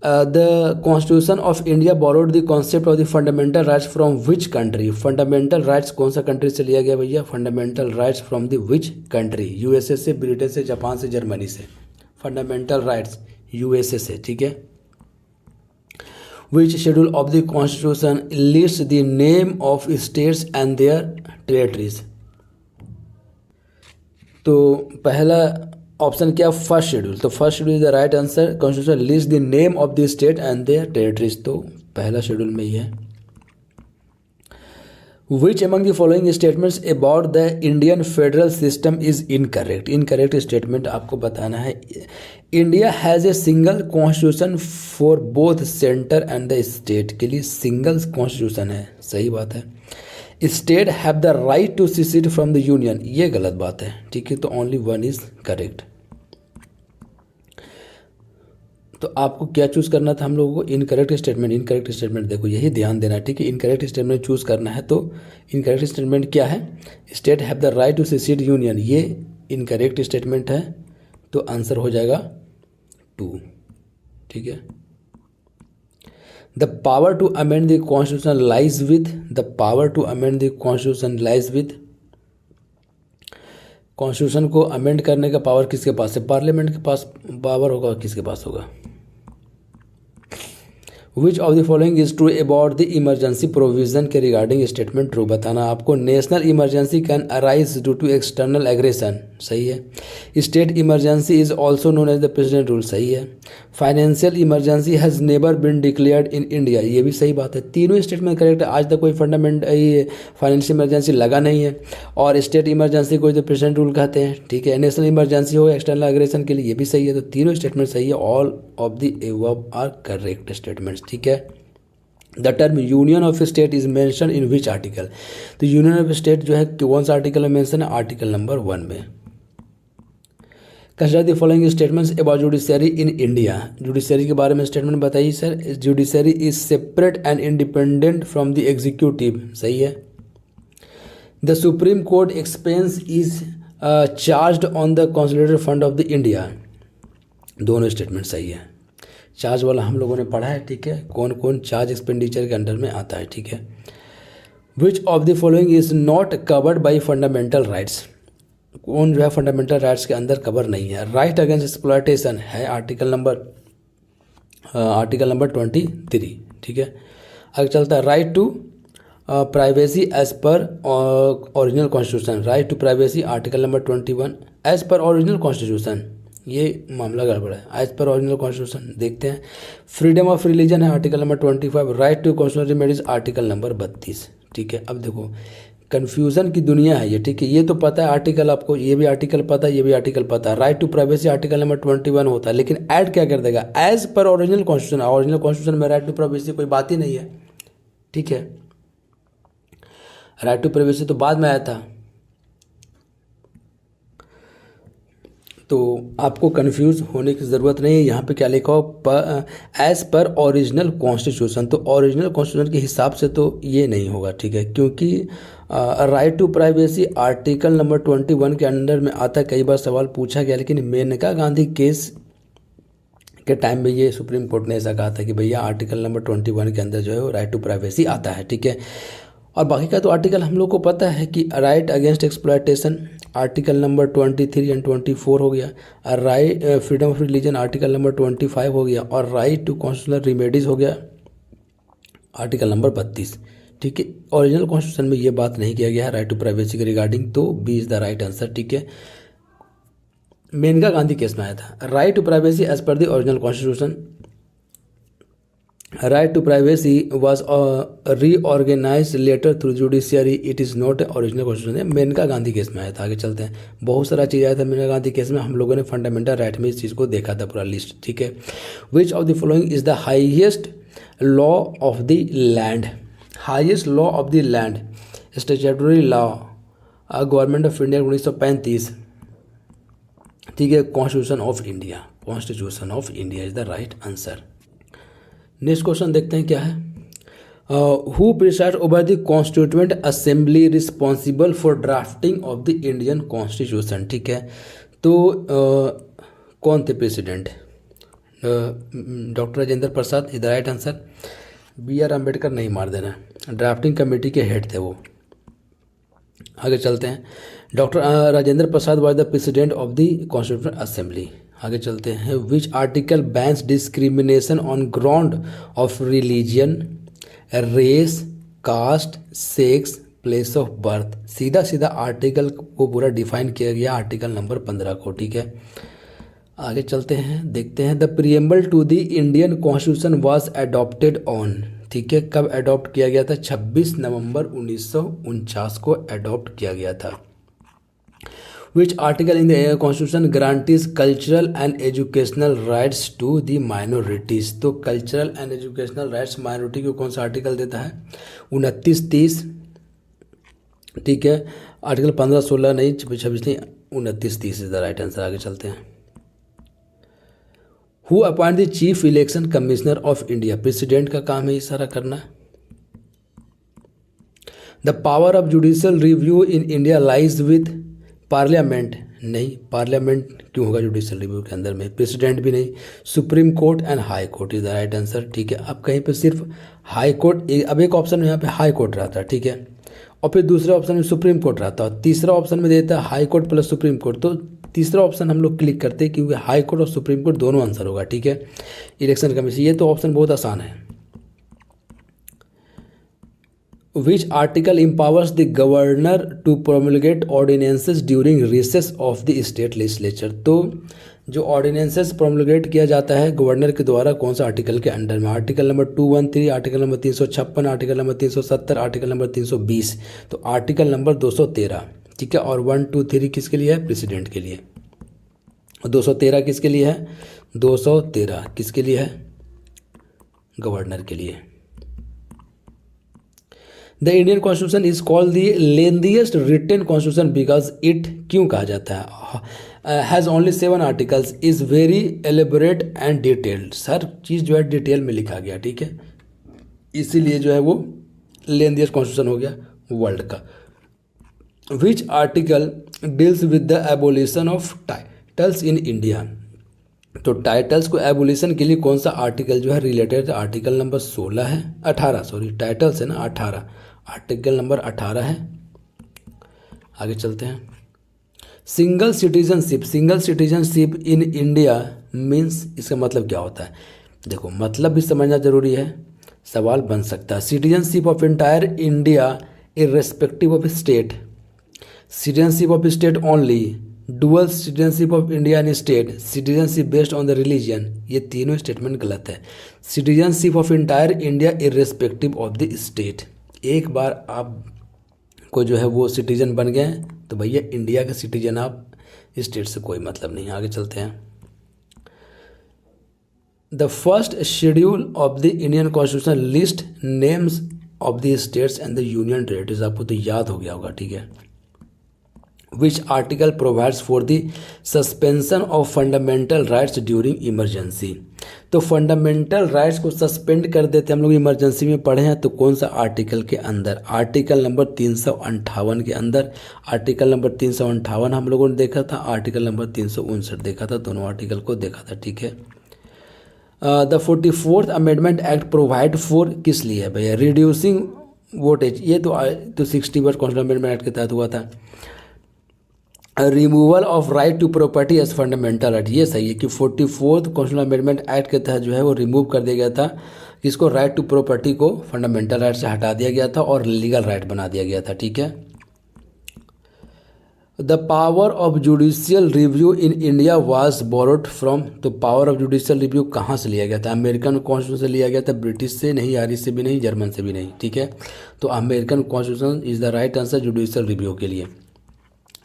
The constitution of India borrowed the concept of the fundamental rights from which country, fundamental rights कौन सा कंट्री से लिया गया भैया, fundamental rights from the which country, USA से, ब्रिटेन से, जापान से, जर्मनी से। फंडामेंटल राइट्स यूएसए से, ठीक है। Which schedule of the constitution lists the name of states and their territories? तो पहला ऑप्शन क्या, फर्स्ट शेड्यूल, तो first schedule is the right answer. Constitution list the name of the state and there territories, तो पहला schedule में ही है। Which among the following statements about the Indian federal system is incorrect? Incorrect statement आपको बताना है। India has a single constitution for both centre and the state, के लिए single constitution है, सही बात है। State have the right to secede from the union, ये गलत बात है, ठीक है। तो ओनली 1 इज करेक्ट। तो आपको क्या चूज करना था हम लोगों को, इनकरेक्ट स्टेटमेंट। इनकरेक्ट स्टेटमेंट देखो यही ध्यान देना है, ठीक है। इनकरेक्ट स्टेटमेंट चूज करना है, तो इनकरेक्ट स्टेटमेंट क्या है, state have the right to secede union, ये इनकरेक्ट स्टेटमेंट है, तो आंसर हो जाएगा 2, ठीक है। The power to amend the constitution lies with, the power to amend the constitution lies with, constitution को अमेंड करने का पावर किसके पास है, पार्लियामेंट के पास पावर होगा, किसके पास होगा। Which of the following is true about the emergency provision के रिगार्डिंग स्टेटमेंट ट्रू बताना आपको। National emergency can arise due to external aggression, सही है। State emergency is also known as the president rule, सही है। Financial emergency has never been declared in India, ये भी सही बात है। तीनों स्टेटमेंट करेक्ट है। आज तक कोई फंडामेंट ये फाइनेंशियल इमरजेंसी लगा नहीं है। और स्टेट इमरजेंसी को जो प्रेसिडेंट रूल कहते हैं, ठीक है। नेशनल इमरजेंसी हो एक्सटर्नल एग्रेशन के लिए, ये भी सही है। तो तीनों स्टेटमेंट सही है। All of the above are correct statements, ठीक है। The term union of state is mention in which article, तो यूनियन ऑफ स्टेट जो है कौन सा आर्टिकल में मेंशन है, आर्टिकल नंबर 1 में। Consider the following statements about judiciary in India, judiciary के बारे में स्टेटमेंट बताइए sir. Judiciary is separate and independent from the executive, सही है। The supreme court expense is charged on the consolidated fund of the India, दोनों statement सही है। Charge वाला हम लोगों ने पढ़ा है, ठीक है। कौन कौन चार्ज एक्सपेंडिचर के अंडर में आता है, ठीक है। विच of the following is not covered by fundamental rights, कौन जो है फंडामेंटल राइट्स के अंदर कवर नहीं है। राइट अगेंस्ट एक्सप्लॉयटेशन है आर्टिकल नंबर 23, ठीक है। आगे चलता है राइट टू प्राइवेसी एज पर original constitution, right to privacy article number 21 as पर ओरिजिनल कॉन्स्टिट्यूशन, ये मामला गड़बड़ है। एज पर ओरिजिनल कॉन्स्टिट्यूशन देखते हैं। फ्रीडम ऑफ रिलीजन है article number 25, right to constitutional remedies article number 32, ठीक है। अब देखो कन्फ्यूज़न की दुनिया है ये, ठीक है। ये तो पता है आर्टिकल आपको, ये भी आर्टिकल पता है, ये भी आर्टिकल पता है। Right to privacy article number 21 होता है, लेकिन ऐड क्या कर देगा, एज पर ओरिजिनल कॉन्स्टिट्यूशन। ओरिजिनल कॉन्स्टिट्यूशन में राइट टू प्राइवेसी कोई बात ही नहीं है, ठीक है। राइट टू प्राइवेसी तो बाद में आया था। तो आपको कंफ्यूज होने की ज़रूरत नहीं है। यहाँ पे क्या लिखा हो, एज पर ओरिजिनल कॉन्स्टिट्यूशन, तो ओरिजिनल कॉन्स्टिट्यूशन के हिसाब से तो ये नहीं होगा, ठीक है। क्योंकि right to privacy article number 21 के अंडर में आता है। कई बार सवाल पूछा गया, लेकिन मेनका गांधी केस के टाइम में ये सुप्रीम कोर्ट ने ऐसा कहा था कि भैया आर्टिकल नंबर 21 के अंदर जो है वो राइट टू प्राइवेसी आता है, ठीक है। और बाकी का तो आर्टिकल हम लोग को पता है कि right against exploitation article number 23 and 24 हो गया, right freedom of religion article number 25 हो गया, और राइट टू कॉन्स्टिट्यूशनल रिमेडीज हो गया आर्टिकल नंबर 32, ठीक है। ओरिजिनल कॉन्स्टिट्यूशन में ये बात नहीं किया गया है राइट टू प्राइवेसी के रिगार्डिंग, तो B is the right answer, ठीक है। मेनका गांधी केस में आया था राइट टू प्राइवेसी एज पर the original constitution. Right to privacy was reorganize later through judiciary, it is not original constitution. Maneka Gandhi case में आया था। आगे चलते हैं, बहुत सारा चीज़ आया था मेनका गांधी केस में। हम लोगों ने फंडामेंटल राइट में इस चीज़ को देखा था पूरा लिस्ट, ठीक है। विच of the following is the highest law of the land, highest law of the land statutory law government of India 1935, ठीक है। Constitution of India, constitution of India is the right answer. Next question देखते हैं क्या है। Who presides over the constituent assembly responsible for drafting of the Indian constitution, ठीक है। तो कौन थे president, doctor Rajendra Prasad is the right answer. BR Ambedkar नहीं मार देना, ड्राफ्टिंग कमेटी के हेड थे वो। आगे चलते हैं, doctor Rajendra Prasad was the president of the constituent assembly. आगे चलते हैं, which article bans discrimination on ground of religion, race, caste, sex, place of birth. सीधा सीधा आर्टिकल को पूरा डिफाइन किया गया आर्टिकल नंबर 15 को, ठीक है। आगे चलते हैं, देखते हैं, the preamble to the Indian constitution was adopted on, ठीक है। कब अडॉप्ट किया गया था, 26 नवंबर 1949 को अडॉप्ट किया गया था। Which article in the constitution guarantees cultural and educational rights to the minorities. तो cultural and educational rights minority को कौन सा आर्टिकल देता है, 29-30, ठीक है। आर्टिकल 15-16 नहीं, 26 नहीं, 29-30 इज द राइट आंसर। आगे चलते हैं, who appoint the chief election commissioner of India. President का काम है ये सारा करना। The power of judicial review in India lies with parliament, नहीं, पार्लियामेंट क्यों होगा जुडिशियल रिव्यू के अंदर में, प्रेसिडेंट भी नहीं। Supreme court and high court is the right answer, ठीक है। अब कहीं पे सिर्फ हाई कोर्ट, अब एक ऑप्शन में यहाँ पे हाई कोर्ट रहता है, ठीक है, और फिर दूसरे ऑप्शन में सुप्रीम कोर्ट रहता है, तीसरा ऑप्शन में देता है high court plus supreme court. तो तीसरा ऑप्शन हम लोग क्लिक करते हैं क्योंकि हाई कोर्ट और सुप्रीम कोर्ट दोनों आंसर होगा, ठीक है। इलेक्शन कमीशन, ये तो ऑप्शन बहुत आसान है, which article empowers the governor to promulgate ordinances during recess of the state legislature. तो जो ऑर्डिनेंसेस प्रोमulgate किया जाता है गवर्नर के द्वारा कौन सा आर्टिकल के अंडर में? Article number 213, article number 356, article number 370, article number 320। तो आर्टिकल नंबर 213, ठीक है। और 1, 2, 3 किसके लिए है? प्रेसिडेंट के लिए। 213 किसके लिए है? 213 किसके लिए है? गवर्नर के लिए। The Indian constitution is called the lengthiest written constitution because it, क्यों कहा जाता है? Has only 7 articles, is very elaborate and detailed. हर चीज़ जो है डिटेल में लिखा गया, ठीक है। इसीलिए जो है वो लेंथीएस्ट कॉन्स्टिट्यूशन हो गया वर्ल्ड का। विच article deals with the abolition of titles in India. तो टाइटल्स को एबोलिशन के लिए कौन सा आर्टिकल जो है रिलेटेड? आर्टिकल नंबर 16 है, 18 सॉरी, टाइटल्स है ना 18, आर्टिकल नंबर 18 है। आगे चलते हैं। Single citizenship in India means, इसका मतलब क्या होता है? देखो मतलब भी समझना जरूरी है, सवाल बन सकता है। Citizenship of entire India irrespective of state, citizenship of state only, dual citizenship of India and state, citizenship based on the religion. ये तीनों स्टेटमेंट गलत है। Citizenship of entire India irrespective of the state. एक बार आप को जो है वो सिटीजन बन गए तो भैया इंडिया के सिटीजन, आप स्टेट से कोई मतलब नहीं। आगे चलते हैं। The first schedule of the Indian constitution list names of the states and the union territories. आपको तो याद हो गया होगा, ठीक है। Which article provides for the suspension of fundamental rights during emergency. तो फंडामेंटल राइट्स को सस्पेंड कर देते हम लोग इमरजेंसी में पढ़े हैं, तो कौन सा आर्टिकल के अंदर? आर्टिकल नंबर 358 के अंदर। आर्टिकल नंबर 358 हम लोगों ने देखा था, आर्टिकल नंबर 359 देखा था, दोनों आर्टिकल को देखा था, ठीक है। The 44th amendment act provide for, किस लिए है भैया? Reducing voltage. ये तो 61 कॉन्स्टिट्यूशन अमेंडमेंट एक्ट के तहत हुआ था। Removal of right to property as fundamental right, ये सही है कि 44th कॉन्स्टिट्यूशन अमेंडमेंट एक्ट के तहत जो है वो रिमूव कर दिया गया था, किसको? राइट टू प्रॉपर्टी को फंडामेंटल राइट से हटा दिया गया था और लीगल राइट बना दिया गया था, ठीक है। The power of judicial review in India was borrowed from. तो पावर ऑफ जुडिशियल रिव्यू कहाँ से लिया गया था? अमेरिकन कॉन्स्टिट्यूशन से लिया गया था, ब्रिटिश से नहीं, आयरिश से भी नहीं, जर्मन से भी नहीं, ठीक है। तो American constitution is the right answer judicial review के लिए।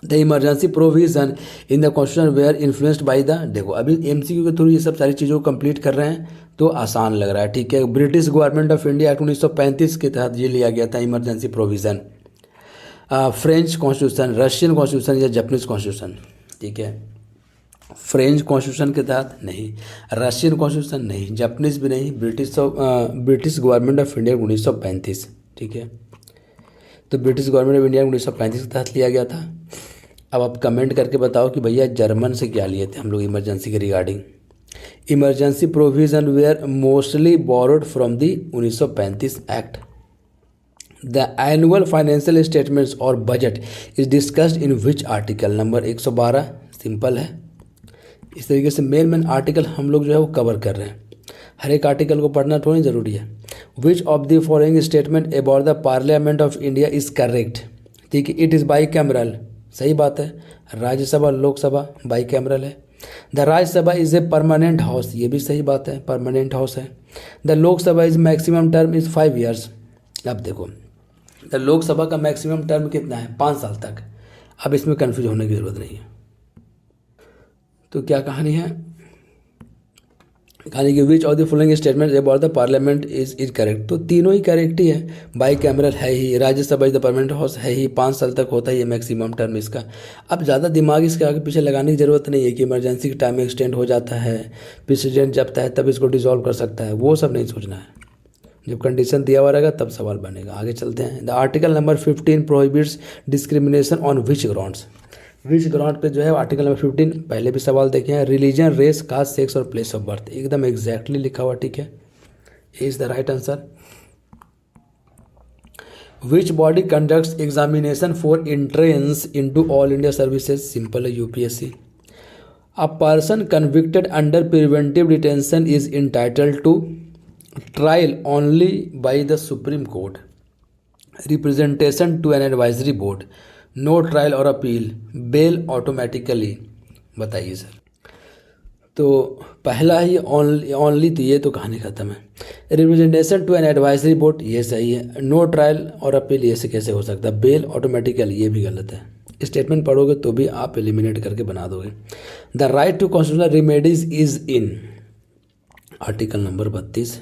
The emergency provision in the constitution were influenced by the, देखो अभी एमसीक्यू के थ्रू ये सब सारी चीज़ों को कंप्लीट कर रहे हैं तो आसान लग रहा है, ठीक है। British government of India act 1935 के तहत ये लिया गया था emergency provision. French constitution, Russian constitution या जापानीज कॉन्स्टिट्यूशन, ठीक है। फ्रेंच कॉन्स्टिट्यूशन के तहत नहीं, रशियन कॉन्स्टिट्यूशन नहीं, जापानीज भी नहीं, ब्रिटिश गवर्नमेंट ऑफ इंडिया 1935, ठीक है। तो ब्रिटिश गवर्नमेंट ऑफ इंडिया 1935 के तहत लिया गया था। अब आप कमेंट करके बताओ कि भैया जर्मन से क्या लिए थे हम लोग इमरजेंसी के regarding. Emergency provision were mostly borrowed from the 1935 act. The annual financial statements और budget is discussed in which article? Number 112, simple है। इस तरीके से मेन आर्टिकल हम लोग जो है वो कवर कर रहे हैं, हर एक आर्टिकल को पढ़ना थोड़ी ज़रूरी है। विच of the following statement about the parliament of India is correct? ठीक है, इट इज़ बाई कैमरल, सही बात है। राज्यसभा लोकसभा बाई कैमरल है। The Rajya Sabha is a permanent house, ये भी सही बात है, परमानेंट हाउस है। The Lok Sabha is maximum term is 5 years। अब देखो द लोकसभा का मैक्सिमम टर्म कितना है? 5 साल तक। अब इसमें कन्फ्यूज होने की जरूरत नहीं है। तो क्या कहानी है? कहानी कि which of the following statement about the parliament is correct? तो तीनों ही करेक्ट ही है। बाई कैमरल है ही, Rajya Sabha is the permanent house है ही, 5 साल तक होता है ये मैक्सिमम टर्म इसका। अब ज़्यादा दिमाग इसके आगे पीछे लगाने की जरूरत नहीं है कि इमरजेंसी का टाइम एक्सटेंड हो जाता है, प्रेसिडेंट जब चाहे तब इसको डिसॉल्व कर सकता है, वो सब नहीं सोचना है। जब कंडीशन दिया हुआ रहेगा तब सवाल बनेगा। आगे चलते हैं। The article number 15 prohibits discrimination on which grounds? Which ground पे जो है आर्टिकल नंबर 15 पहले भी सवाल देखे हैं। रिलीजन, रेस, कास्ट, सेक्स और प्लेस ऑफ बर्थ, एकदम एग्जैक्टली लिखा हुआ, ठीक है। A is the right answer. Which body conducts examination for entrance into all India services? Simple है, UPSC. A person convicted under preventive detention is entitled to trial only by the supreme court. Representation to an advisory board, no trial और appeal, bail automatically. बताइए sir. तो पहला ही only तो ये तो कहानी खत्म है। Representation to an advisory board ये सही है, नो ट्रायल और अपील ये से कैसे हो सकता है, बेल ऑटोमेटिकली ये भी गलत है। स्टेटमेंट पढ़ोगे तो भी आप एलिमिनेट करके बना दोगे। The right to constitutional remedies is in article number 32।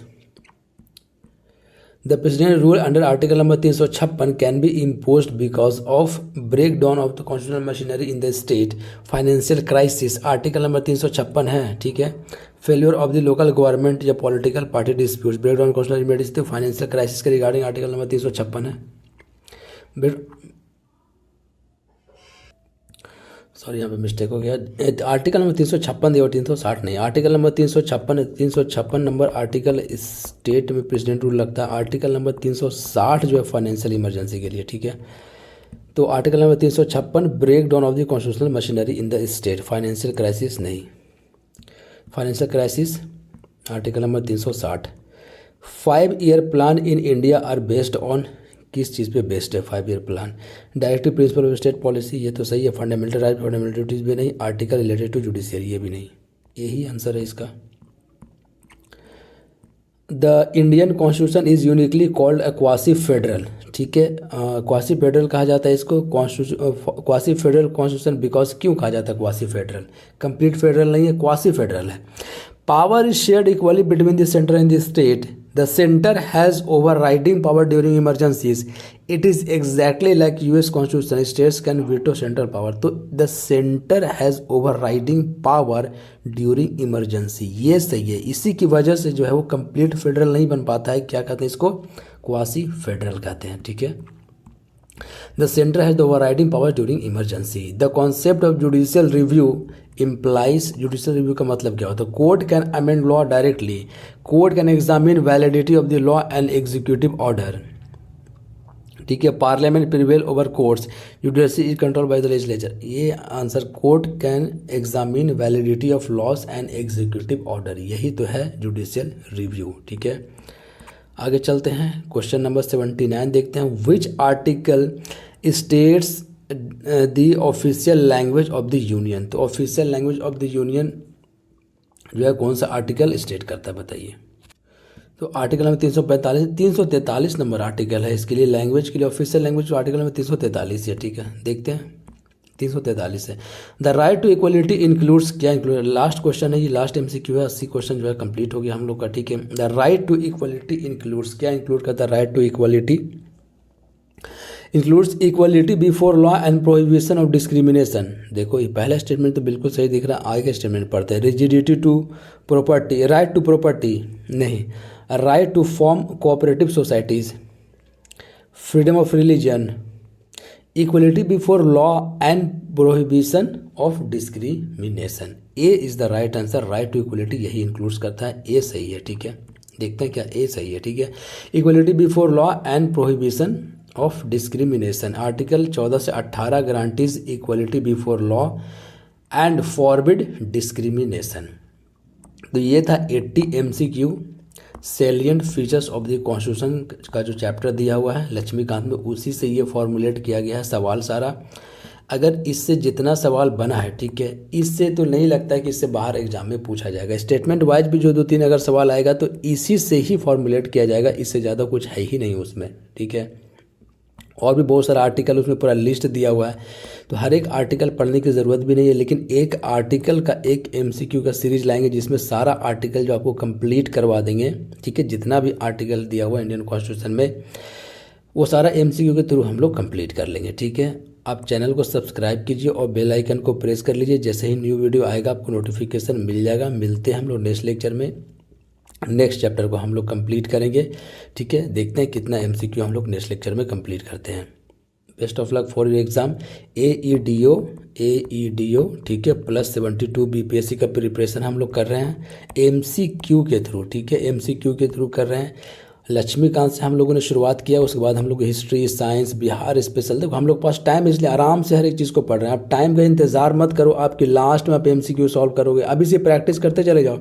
The president rule under article number 356 can be imposed because of break down of the constitutional machinery in the state, financial crisis, article number 356 है, ठीक है। Failure of the local government या political party disputes, break down constitutional remedies तो financial crisis के regarding article number 356 है। Sorry यहाँ पे mistake हो गया, आर्टिकल नंबर 356 दिया, 360 नहीं, article number 356 number article state में प्रेसिडेंट रूल लगता है। आर्टिकल नंबर 360 जो है फाइनेंशियल इमरजेंसी के लिए, ठीक है। तो article number 356 break down of the constitutional machinery in the state, financial crisis नहीं। Financial crisis article number 360। 5 year plan in India are based on, किस चीज़ पे बेस्ड है 5 year plan, directive principle of state policy ये तो सही है, fundamental right fundamental duties भी नहीं, आर्टिकल रिलेटेड टू जुडिशियरी ये भी नहीं, यही आंसर है इसका। The Indian constitution is uniquely called a quasi federal, ठीक है। क्वासी फेडरल कहा जाता है इसको, क्वासी फेडरल कॉन्स्टिट्यूशन बिकॉज क्यों कहा जाता है क्वासी फेडरल, कंप्लीट फेडरल नहीं है, क्वासी फेडरल है। Power is shared equally between the centre and the state, the center has overriding power during emergencies, it is exactly like US constitution, states can veto central power, तो the center has overriding power during emergency, ये सही है। इसी की वजह से जो है वो कंप्लीट फेडरल नहीं बन पाता है, क्या कहते हैं इसको, क्वासी फेडरल कहते हैं, ठीक है। The center has the overriding power during emergency. The concept of judicial review implies, judicial review का मतलब क्या होता है, court can amend law directly, court can examine validity of the law and executive order, ठीक है। Parliament prevail over courts, judiciary is control by the legislature, ये answer, court can examine validity of laws and executive order, यही तो है judicial review, ठीक है। आगे चलते हैं, क्वेश्चन नंबर 79 देखते हैं। Which article states the official language of the union, तो official language of the union जो है कौन सा आर्टिकल स्टेट करता है, बताइए। तो आर्टिकल नंबर 343 नंबर आर्टिकल है इसके लिए, लैंग्वेज के लिए ऑफिशियल लैंग्वेज आर्टिकल नंबर 343 है, ठीक है। देखते हैं 343 है। The right to equality includes, क्या इंक्लूड, लास्ट क्वेश्चन है ये, लास्ट MCQ है, 80 क्वेश्चन जो है कंप्लीट हो गया हम लोग का, ठीक है। The right to equality includes, क्या इंक्लूड करता है, right to equality includes equality before law and prohibition of discrimination. देखो ये पहला स्टेटमेंट तो बिल्कुल सही दिख रहा है, आगे स्टेटमेंट पढ़ते हैं। Rigidity to property, right to property नहीं, right to form cooperative societies, freedom of religion, equality before law and prohibition of discrimination, A is the right answer, right to equality यही इंक्लूड्स करता है, ए सही है, ठीक है। देखते हैं क्या ए सही है, ठीक है। Equality before law and prohibition of discrimination, article 14 से 18 guarantees equality before law and forbid discrimination. तो ये था 80 MCQ salient features of the constitution का जो चैप्टर दिया हुआ है लक्ष्मीकांत में, उसी से ये फॉर्मुलेट किया गया है सवाल सारा। अगर इससे जितना सवाल बना है, ठीक है, इससे तो नहीं लगता है कि इससे बाहर एग्जाम में पूछा जाएगा। स्टेटमेंट वाइज भी जो 2-3 अगर सवाल आएगा तो इसी से ही फॉर्मुलेट किया जाएगा, इससे ज़्यादा कुछ है ही नहीं उसमें, ठीक है। और भी बहुत सारा आर्टिकल उसमें पूरा लिस्ट दिया हुआ है, तो हर एक आर्टिकल पढ़ने की ज़रूरत भी नहीं है, लेकिन एक आर्टिकल का एक MCQ का सीरीज लाएंगे जिसमें सारा आर्टिकल जो आपको कंप्लीट करवा देंगे, ठीक है। जितना भी आर्टिकल दिया हुआ है इंडियन कॉन्स्टिट्यूशन में वो सारा MCQ के थ्रू हम लोग कंप्लीट कर लेंगे, ठीक है। आप चैनल को सब्सक्राइब कीजिए और बेल आइकन को प्रेस कर लीजिए, जैसे ही न्यू वीडियो आएगा आपको नोटिफिकेशन मिल जाएगा। मिलते हैं हम लोग नेक्स्ट लेक्चर में, नेक्स्ट चैप्टर को हम लोग कंप्लीट करेंगे, ठीक है। देखते हैं कितना MCQ हम लोग नेक्स्ट लेक्चर में कंप्लीट करते हैं। Best of luck for your exam. AEDO ठीक है, +72 BPSC का प्रिपरेशन हम लोग कर रहे हैं MCQ के थ्रू, ठीक है, MCQ के थ्रू कर रहे हैं। लक्ष्मीकांत से हम लोगों ने शुरुआत किया, उसके बाद हम लोग हिस्ट्री, साइंस, बिहार स्पेशल, देखो हम लोग पास टाइम, इसलिए आराम से हर एक चीज़ को पढ़ रहे हैं। आप टाइम का इंतजार मत करो, आपकी लास्ट में आप MCQ सॉल्व करोगे, अभी से प्रैक्टिस करते चले जाओ।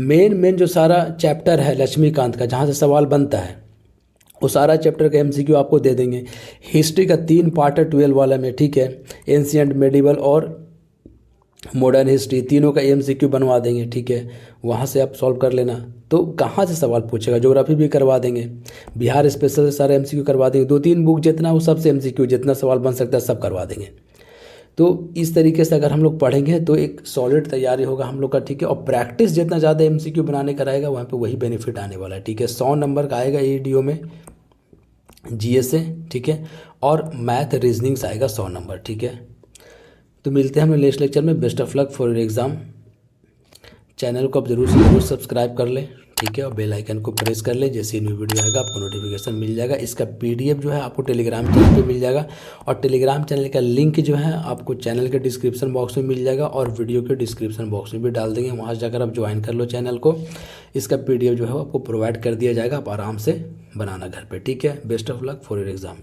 मेन जो सारा चैप्टर है लक्ष्मीकांत का, जहाँ से सवाल बनता है वो सारा चैप्टर का एमसीक्यू आपको दे देंगे। हिस्ट्री का 3 पार्ट है 12 वाला में, ठीक है, एंशियंट, मेडिवल और मॉडर्न हिस्ट्री, तीनों का एमसीक्यू बनवा देंगे, ठीक है, वहाँ से आप सॉल्व कर लेना। तो कहाँ से सवाल पूछेगा, ज्योग्राफी भी करवा देंगे, बिहार स्पेशल से सारे एमसीक्यू करवा देंगे, 2-3 बुक जितना वो सबसे एमसीक्यू जितना सवाल बन सकता है सब करवा देंगे। तो इस तरीके से अगर हम लोग पढ़ेंगे तो एक सॉलिड तैयारी होगा हम लोग का, ठीक है, और प्रैक्टिस जितना ज़्यादा एमसीक्यू बनाने का रहेगा वहाँ पे वही बेनिफिट आने वाला है, ठीक है। 100 नंबर का आएगा ईडीओ में जीएस से, ठीक है, और मैथ रीजनिंग से आएगा 100 नंबर, ठीक है। तो मिलते हैं हम नेक्स्ट लेक्चर में। Best of luck for your exam. Channel को आप जरूर से जरूर सब्सक्राइब कर लें, ठीक है, और बेल आइकन को प्रेस कर लें, जैसे न्यू वीडियो आएगा आपको नोटिफिकेशन मिल जाएगा। इसका पीडीएफ जो है आपको टेलीग्राम चैनल पे मिल जाएगा, और टेलीग्राम चैनल का लिंक जो है आपको चैनल के डिस्क्रिप्शन बॉक्स में मिल जाएगा, और वीडियो के डिस्क्रिप्शन बॉक्स में भी डाल देंगे, वहाँ से जाकर आप ज्वाइन कर लो चैनल को। इसका पीडीएफ जो है आपको प्रोवाइड कर दिया जाएगा, आप आराम से बनाना घर पर, ठीक है। Best of luck for your exam.